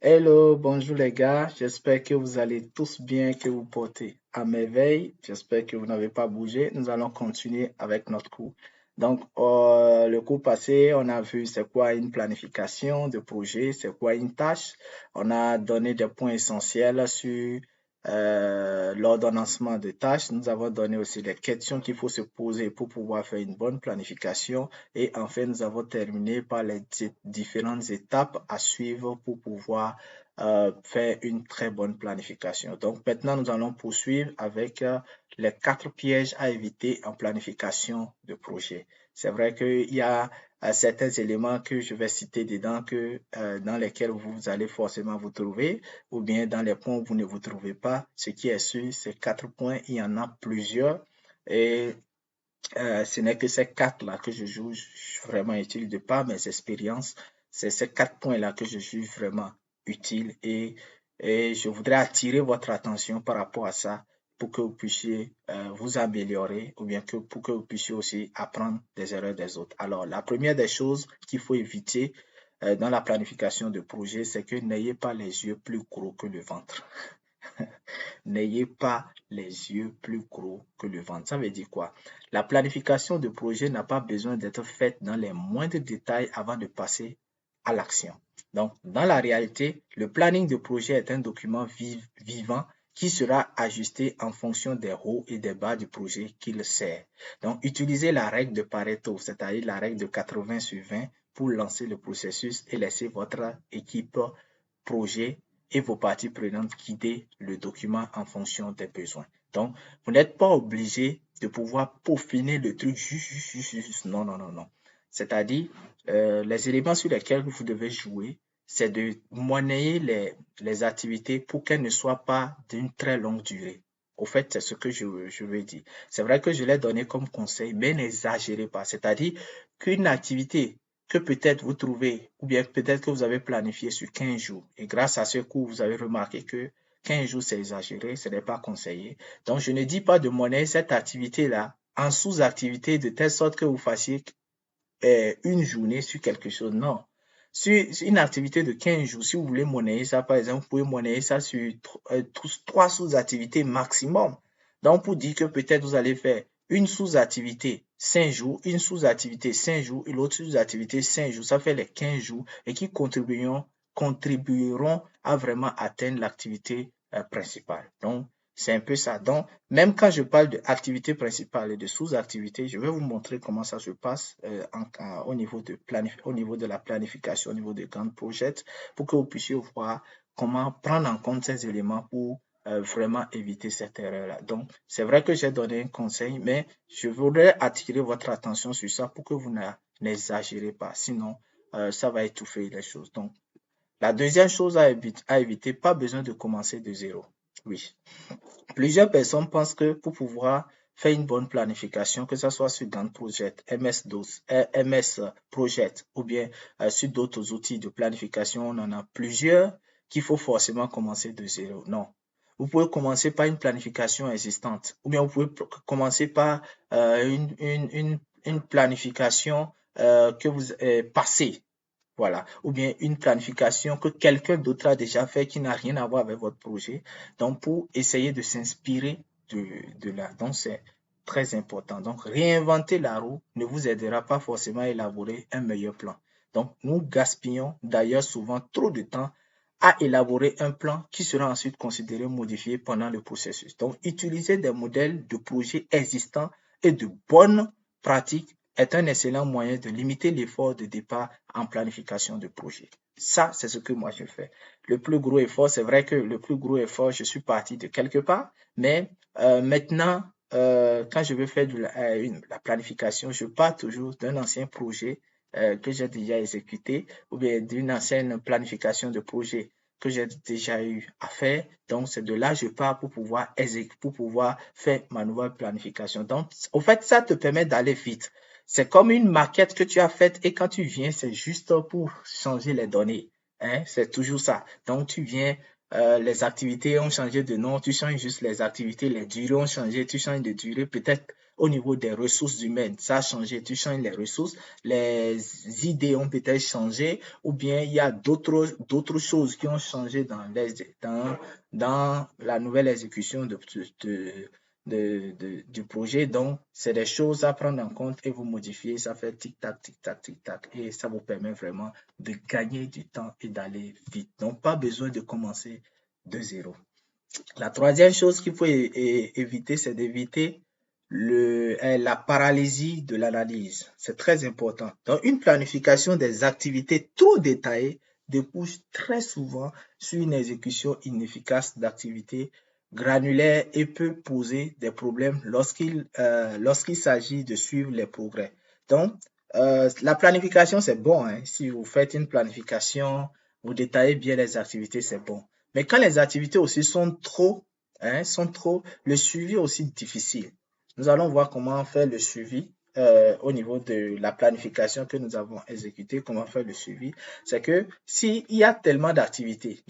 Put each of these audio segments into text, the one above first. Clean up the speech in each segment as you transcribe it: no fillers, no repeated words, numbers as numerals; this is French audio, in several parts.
Hello, bonjour les gars. J'espère que vous allez tous bien, que vous portez à merveille. J'espère que vous n'avez pas bougé. Nous allons continuer avec notre cours. Donc, le cours passé, on a vu c'est quoi une planification de projet, c'est quoi une tâche. On a donné des points essentiels sur l'ordonnancement de tâches. Nous avons donné aussi les questions qu'il faut se poser pour pouvoir faire une bonne planification. Et enfin, nous avons terminé par les différentes étapes à suivre pour pouvoir faire une très bonne planification. Donc maintenant, nous allons poursuivre avec les 4 pièges à éviter en planification de projet. C'est vrai qu'il y a certains éléments que je vais citer dedans dans lesquels vous allez forcément vous trouver, ou bien dans les points où vous ne vous trouvez pas. Ce qui est sûr, ces 4 points, il y en a plusieurs. Et ce n'est que ces 4-là que je juge vraiment utiles de par mes expériences. C'est ces 4 points-là que je juge vraiment utiles et je voudrais attirer votre attention par rapport à ça pour que vous puissiez vous améliorer ou bien pour que vous puissiez aussi apprendre des erreurs des autres. Alors, la première des choses qu'il faut éviter dans la planification de projet, c'est que n'ayez pas les yeux plus gros que le ventre. N'ayez pas les yeux plus gros que le ventre. Ça veut dire quoi? La planification de projet n'a pas besoin d'être faite dans les moindres détails avant de passer à l'action. Donc, dans la réalité, le planning de projet est un document vivant qui sera ajusté en fonction des hauts et des bas du projet qu'il sert. Donc, utilisez la règle de Pareto, c'est-à-dire la règle de 80/20 pour lancer le processus et laisser votre équipe projet et vos parties prenantes guider le document en fonction des besoins. Donc, vous n'êtes pas obligé de pouvoir peaufiner le truc juste. Non, non, non, non. C'est-à-dire, les éléments sur lesquels vous devez jouer, c'est de monnayer les activités pour qu'elles ne soient pas d'une très longue durée. Au fait, c'est ce que je veux dire. C'est vrai que je l'ai donné comme conseil, mais n'exagérez pas. C'est-à-dire qu'une activité que peut-être vous trouvez, ou bien peut-être que vous avez planifié sur 15 jours. Et grâce à ce cours, vous avez remarqué que 15 jours, c'est exagéré, ce n'est pas conseillé. Donc, je ne dis pas de monnaie cette activité-là en sous-activité de telle sorte que vous fassiez une journée sur quelque chose. Non. Sur une activité de 15 jours, si vous voulez monnayer ça, par exemple, vous pouvez monnayer ça sur 3 sous-activités maximum. Donc, pour dire que peut-être vous allez faire une sous-activité 5 jours, une sous-activité 5 jours et l'autre sous-activité 5 jours, ça fait les 15 jours et qui contribueront à vraiment atteindre l'activité principale. Donc, c'est un peu ça. Donc, même quand je parle d'activité principale et de sous-activité, je vais vous montrer comment ça se passe au niveau de la planification, au niveau des grands projets, pour que vous puissiez voir comment prendre en compte ces éléments pour vraiment éviter cette erreur-là. Donc, c'est vrai que j'ai donné un conseil, mais je voudrais attirer votre attention sur ça pour que vous n'exagérez pas. Sinon, ça va étouffer les choses. Donc, la deuxième chose à éviter, pas besoin de commencer de zéro. Oui. Plusieurs personnes pensent que pour pouvoir faire une bonne planification, que ce soit sur Gantt Project, MS-DOS, MS Project ou bien sur d'autres outils de planification, on en a plusieurs qu'il faut forcément commencer de zéro. Non. Vous pouvez commencer par une planification existante ou bien vous pouvez commencer par une planification que vous passée. Voilà. Ou bien une planification que quelqu'un d'autre a déjà fait qui n'a rien à voir avec votre projet. Donc, pour essayer de s'inspirer de là. Donc, c'est très important. Donc, réinventer la roue ne vous aidera pas forcément à élaborer un meilleur plan. Donc, nous gaspillons d'ailleurs souvent trop de temps à élaborer un plan qui sera ensuite considéré modifié pendant le processus. Donc, utiliser des modèles de projets existants et de bonnes pratiques est un excellent moyen de limiter l'effort de départ en planification de projet. Ça, c'est ce que moi je fais. Le plus gros effort, c'est vrai que le plus gros effort, je suis parti de quelque part, mais maintenant, quand je veux faire la planification, je pars toujours d'un ancien projet que j'ai déjà exécuté ou bien d'une ancienne planification de projet que j'ai déjà eu à faire. Donc, c'est de là que je pars pour pouvoir faire ma nouvelle planification. Donc, au fait, ça te permet d'aller vite. C'est comme une maquette que tu as faite et quand tu viens, c'est juste pour changer les données. Hein? C'est toujours ça. Donc, tu viens, les activités ont changé de nom, tu changes juste les activités, les durées ont changé, tu changes de durée. Peut-être Au niveau des ressources humaines, ça a changé. Tu changes les ressources, les idées ont peut-être changé, ou bien il y a d'autres choses qui ont changé dans la nouvelle exécution du projet. Donc, c'est des choses à prendre en compte et vous modifiez. Ça fait tic-tac, tic-tac, tic-tac. Et ça vous permet vraiment de gagner du temps et d'aller vite. Donc, pas besoin de commencer de zéro. La troisième chose qu'il faut éviter, c'est d'éviter la paralysie de l'analyse. C'est très important. Donc, une planification des activités trop détaillée débouche très souvent sur une exécution inefficace d'activités granulaires et peut poser des problèmes lorsqu'il s'agit de suivre les progrès. Donc, la planification, c'est bon. Hein. Si vous faites une planification, vous détaillez bien les activités, c'est bon. Mais quand les activités aussi sont trop, le suivi est aussi difficile. Nous allons voir comment faire le suivi au niveau de la planification que nous avons exécutée, comment faire le suivi. C'est que s'il y a tellement d'activités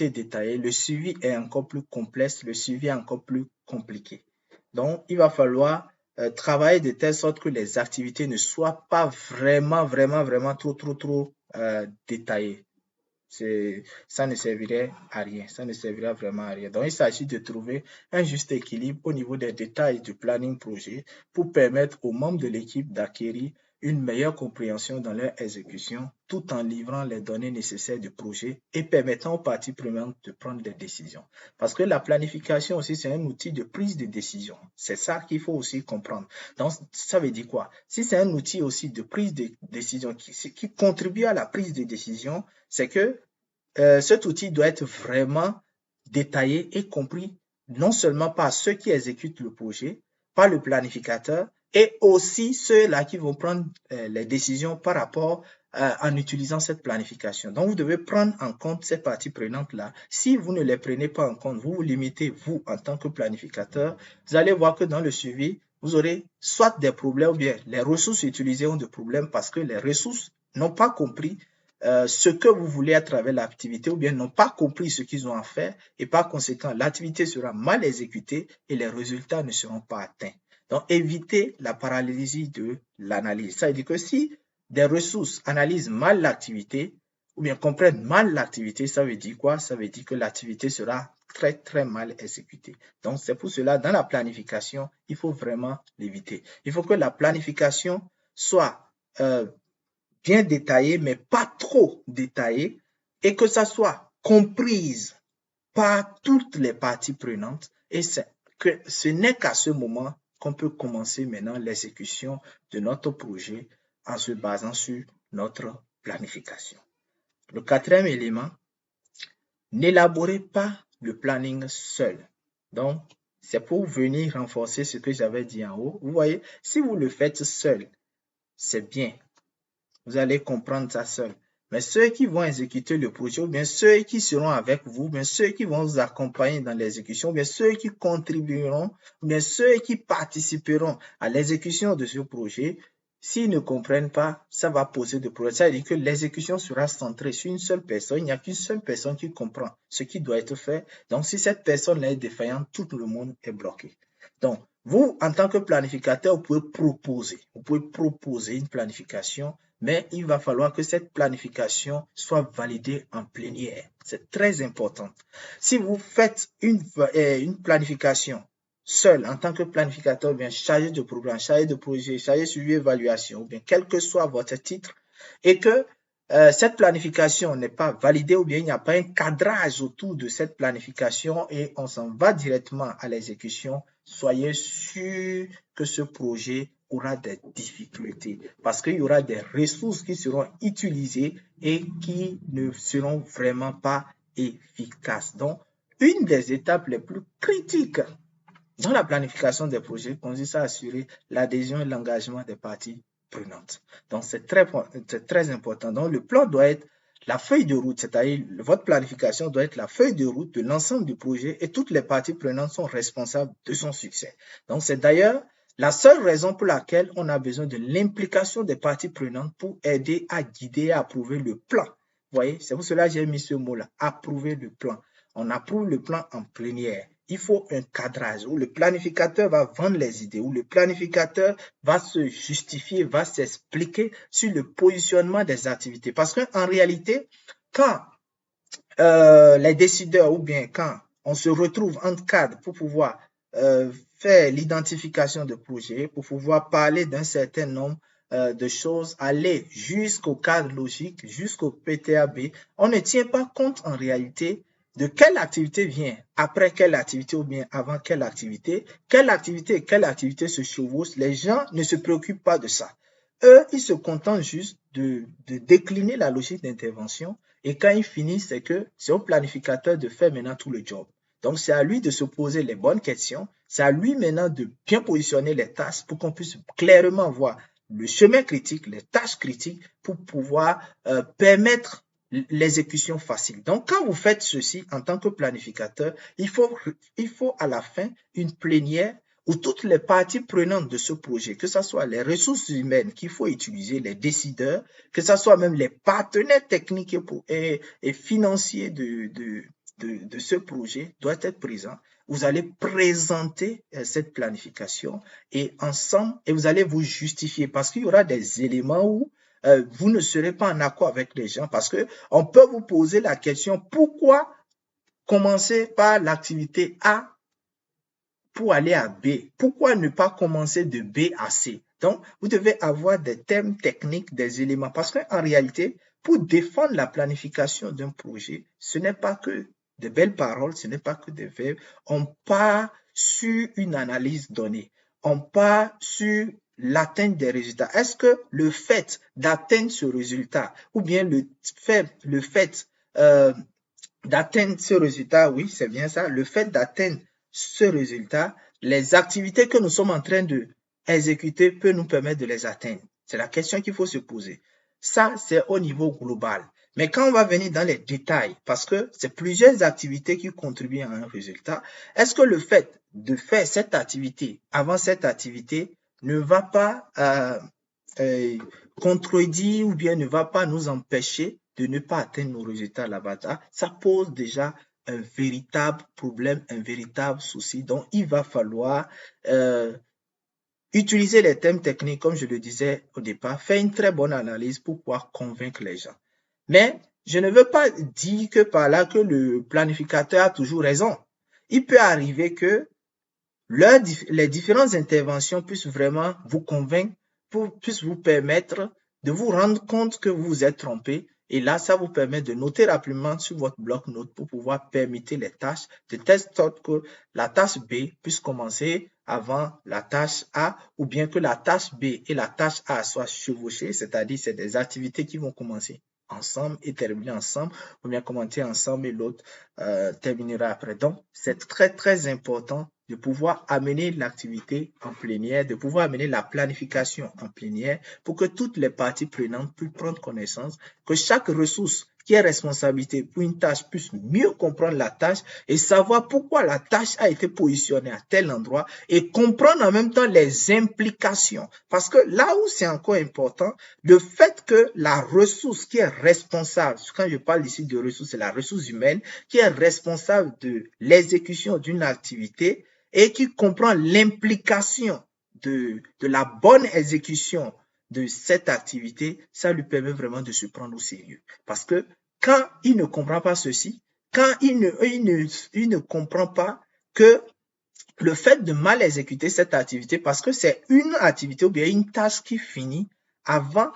détaillées, le suivi est encore plus complexe, le suivi est encore plus compliqué. Donc, il va falloir travailler de telle sorte que les activités ne soient pas vraiment trop détaillées. Ça ne servirait à rien, ça ne servira vraiment à rien. Donc, il s'agit de trouver un juste équilibre au niveau des détails du planning projet pour permettre aux membres de l'équipe d'acquérir une meilleure compréhension dans leur exécution tout en livrant les données nécessaires du projet et permettant aux parties prenantes de prendre des décisions. Parce que la planification aussi, c'est un outil de prise de décision. C'est ça qu'il faut aussi comprendre. Donc, ça veut dire quoi? Si c'est un outil aussi de prise de décision qui contribue à la prise de décision, c'est que cet outil doit être vraiment détaillé et compris non seulement par ceux qui exécutent le projet, par le planificateur et aussi ceux-là qui vont prendre les décisions par rapport en utilisant cette planification. Donc, vous devez prendre en compte ces parties prenantes-là. Si vous ne les prenez pas en compte, vous vous limitez, vous, en tant que planificateur, vous allez voir que dans le suivi, vous aurez soit des problèmes ou bien les ressources utilisées ont des problèmes parce que les ressources n'ont pas compris ce que vous voulez à travers l'activité ou bien n'ont pas compris ce qu'ils ont à faire et par conséquent, l'activité sera mal exécutée et les résultats ne seront pas atteints. Donc, évitez la paralysie de l'analyse. Ça veut dire que si des ressources analysent mal l'activité ou bien comprennent mal l'activité, ça veut dire quoi? Ça veut dire que l'activité sera très mal exécutée. Donc, c'est pour cela, dans la planification, il faut vraiment l'éviter. Il faut que la planification soit bien détaillée, mais pas trop détaillée, et que ça soit comprise par toutes les parties prenantes. Et que ce n'est qu'à ce moment qu'on peut commencer maintenant l'exécution de notre projet en se basant sur notre planification. Le quatrième élément, n'élaborez pas le planning seul. Donc, c'est pour venir renforcer ce que j'avais dit en haut. Vous voyez, si vous le faites seul, c'est bien. Vous allez comprendre ça seul. Mais ceux qui vont exécuter le projet, ou bien ceux qui seront avec vous, ou bien ceux qui vont vous accompagner dans l'exécution, ou bien ceux qui contribueront, ou bien ceux qui participeront à l'exécution de ce projet, s'ils ne comprennent pas, ça va poser des problèmes. Ça veut dire que l'exécution sera centrée sur une seule personne. Il n'y a qu'une seule personne qui comprend ce qui doit être fait. Donc, si cette personne est défaillante, tout le monde est bloqué. Donc, vous, en tant que planificateur, vous pouvez proposer une planification, mais il va falloir que cette planification soit validée en plénière. C'est très important. Si vous faites une planification seul en tant que planificateur, bien chargé de programme, chargé de projet, chargé de suivi évaluation, ou bien quel que soit votre titre, et que cette planification n'est pas validée ou bien il n'y a pas un cadrage autour de cette planification et on s'en va directement à l'exécution, soyez sûr que ce projet aura des difficultés parce qu'il y aura des ressources qui seront utilisées et qui ne seront vraiment pas efficaces. Donc, une des étapes les plus critiques dans la planification des projets consiste à assurer l'adhésion et l'engagement des parties prenantes. Donc, c'est très important. Donc, le plan doit être la feuille de route, c'est-à-dire votre planification doit être la feuille de route de l'ensemble du projet et toutes les parties prenantes sont responsables de son succès. Donc, c'est d'ailleurs la seule raison pour laquelle on a besoin de l'implication des parties prenantes pour aider à guider et à approuver le plan. Vous voyez, c'est pour cela que j'ai mis ce mot-là, approuver le plan. On approuve le plan en plénière. il faut un cadrage où le planificateur va vendre les idées, où le planificateur va se justifier, va s'expliquer sur le positionnement des activités. Parce qu'en réalité, quand les décideurs ou bien quand on se retrouve entre cadres pour pouvoir faire l'identification de projets, pour pouvoir parler d'un certain nombre de choses, aller jusqu'au cadre logique, jusqu'au PTAB, on ne tient pas compte en réalité de quelle activité vient après quelle activité ou bien avant quelle activité et quelle activité se chevauchent. Les gens ne se préoccupent pas de ça. Eux, ils se contentent juste de décliner la logique d'intervention et quand ils finissent, c'est que c'est au planificateur de faire maintenant tout le job. Donc, c'est à lui de se poser les bonnes questions. C'est à lui maintenant de bien positionner les tâches pour qu'on puisse clairement voir le chemin critique, les tâches critiques pour pouvoir permettre l'exécution facile. Donc, quand vous faites ceci en tant que planificateur, il faut à la fin une plénière où toutes les parties prenantes de ce projet, que ce soit les ressources humaines qu'il faut utiliser, les décideurs, que ce soit même les partenaires techniques et financiers de ce projet, doivent être présents. Vous allez présenter cette planification et ensemble, et vous allez vous justifier parce qu'il y aura des éléments où vous ne serez pas en accord avec les gens parce que on peut vous poser la question pourquoi commencer par l'activité A pour aller à B. Pourquoi ne pas commencer de B à C? Donc, vous devez avoir des termes techniques, des éléments, parce qu'en réalité, pour défendre la planification d'un projet, ce n'est pas que de belles paroles, ce n'est pas que des verbes. On part sur une analyse donnée. On part sur l'atteinte des résultats. Est-ce que le fait d'atteindre ce résultat ou bien le fait d'atteindre ce résultat, oui, c'est bien ça, le fait d'atteindre ce résultat, les activités que nous sommes en train de exécuter peut nous permettre de les atteindre. C'est la question qu'il faut se poser. Ça, c'est au niveau global. Mais quand on va venir dans les détails, parce que c'est plusieurs activités qui contribuent à un résultat, est-ce que le fait de faire cette activité avant cette activité ne va pas contredire ou bien ne va pas nous empêcher de ne pas atteindre nos résultats là-bas? Ça pose déjà un véritable problème, un véritable souci. Donc, il va falloir utiliser les thèmes techniques, comme je le disais au départ, faire une très bonne analyse pour pouvoir convaincre les gens. Mais je ne veux pas dire que par là que le planificateur a toujours raison. Il peut arriver que les différentes interventions puissent vraiment vous convaincre, puissent vous permettre de vous rendre compte que vous vous êtes trompé. Et là, ça vous permet de noter rapidement sur votre bloc-notes pour pouvoir permettre les tâches de telle sorte que la tâche B puisse commencer avant la tâche A ou bien que la tâche B et la tâche A soient chevauchées, c'est-à-dire c'est des activités qui vont commencer ensemble et terminer ensemble ou bien commencer ensemble et l'autre terminera après. Donc, c'est très, très important de pouvoir amener l'activité en plénière, de pouvoir amener la planification en plénière pour que toutes les parties prenantes puissent prendre connaissance, que chaque ressource qui est responsabilité pour une tâche puisse mieux comprendre la tâche et savoir pourquoi la tâche a été positionnée à tel endroit et comprendre en même temps les implications. Parce que là où c'est encore important, le fait que la ressource qui est responsable, quand je parle ici de ressources, c'est la ressource humaine qui est responsable de l'exécution d'une activité et qui comprend l'implication de la bonne exécution de cette activité, ça lui permet vraiment de se prendre au sérieux. Parce que quand il ne comprend pas ceci, quand il ne comprend pas que le fait de mal exécuter cette activité, parce que c'est une activité ou bien une tâche qui finit avant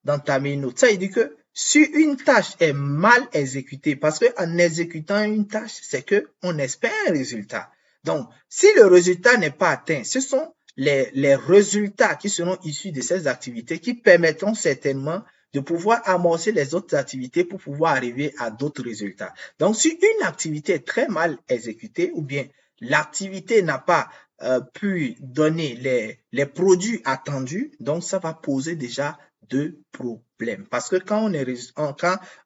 d'entamer une autre. Ça veut dire que si une tâche est mal exécutée, parce qu'en exécutant une tâche, c'est qu'on espère un résultat. Donc, si le résultat n'est pas atteint, ce sont les résultats qui seront issus de ces activités qui permettront certainement de pouvoir amorcer les autres activités pour pouvoir arriver à d'autres résultats. Donc, si une activité est très mal exécutée ou bien l'activité n'a pas pu donner les produits attendus, donc ça va poser déjà de problèmes. Parce que quand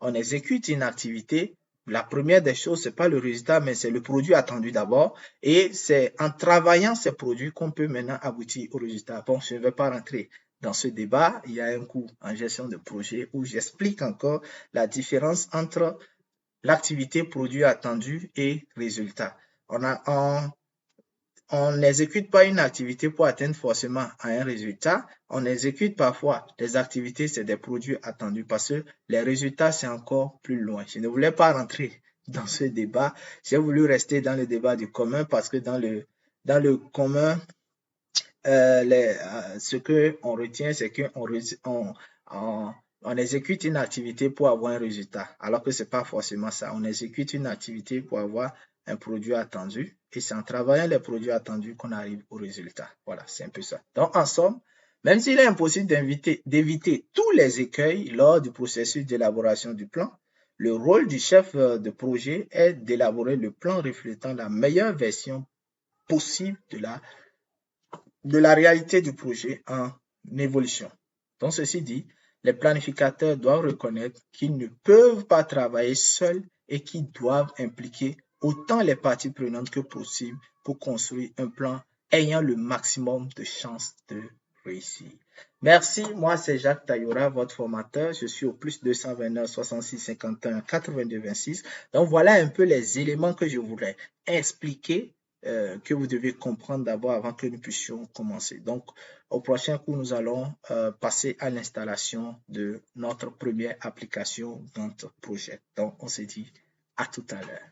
on exécute une activité, la première des choses, c'est pas le résultat, mais c'est le produit attendu d'abord. Et c'est en travaillant ces produits qu'on peut maintenant aboutir au résultat. Bon, je ne vais pas rentrer dans ce débat. Il y a un cours en gestion de projet où j'explique encore la différence entre l'activité produit attendu et résultat. On n'exécute pas une activité pour atteindre forcément un résultat. On exécute parfois des activités, c'est des produits attendus parce que les résultats, c'est encore plus loin. Je ne voulais pas rentrer dans ce débat. J'ai voulu rester dans le débat du commun parce que dans le commun, ce qu'on retient, c'est qu'on exécute une activité pour avoir un résultat, alors que ce n'est pas forcément ça. On exécute une activité pour avoir un produit attendu et c'est en travaillant les produits attendus qu'on arrive au résultat. Voilà, c'est un peu ça. Donc, en somme, même s'il est impossible d'éviter tous les écueils lors du processus d'élaboration du plan, le rôle du chef de projet est d'élaborer le plan reflétant la meilleure version possible de la réalité du projet en évolution. Donc, ceci dit, les planificateurs doivent reconnaître qu'ils ne peuvent pas travailler seuls et qu'ils doivent impliquer autant les parties prenantes que possible pour construire un plan ayant le maximum de chances de réussir. Merci, moi c'est Jacques Tayora, votre formateur. Je suis au plus 229 66 51 82 26. Donc voilà un peu les éléments que je voulais expliquer que vous devez comprendre d'abord avant que nous puissions commencer. Donc, au prochain cours, nous allons passer à l'installation de notre première application dans notre projet. Donc, on se dit à tout à l'heure.